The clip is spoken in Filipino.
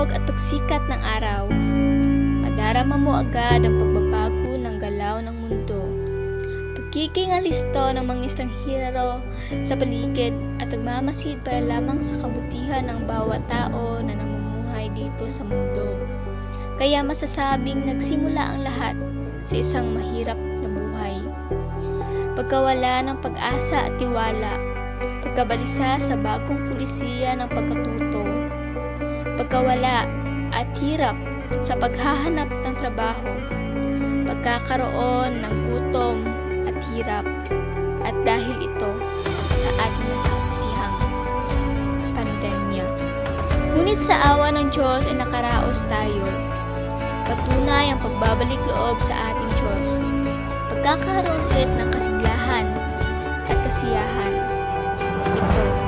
paghulog at pagsikat ng araw, madarama mo agad ang pagbabago ng galaw ng mundo. Pagiging alisto ng mga estranghero sa paligid at nagmamasid para lamang sa kabutihan ng bawat tao na namumuhay dito sa mundo. Kaya masasabing nagsimula ang lahat sa isang mahirap na buhay. Pagkawala ng pag-asa at tiwala, pagkabalisa sa bagong pulisiya ng pagkatuto, pagkawala at hirap sa paghahanap ng trabaho, pagkakaroon ng gutom at hirap, at dahil ito sa ating nasaksihang pandemya. Ngunit sa awa ng Diyos ay nakaraos tayo. Patunay ang pagbabalik loob sa ating Diyos, pagkakaroon ulit ng kasiglahan at kasiyahan. Ito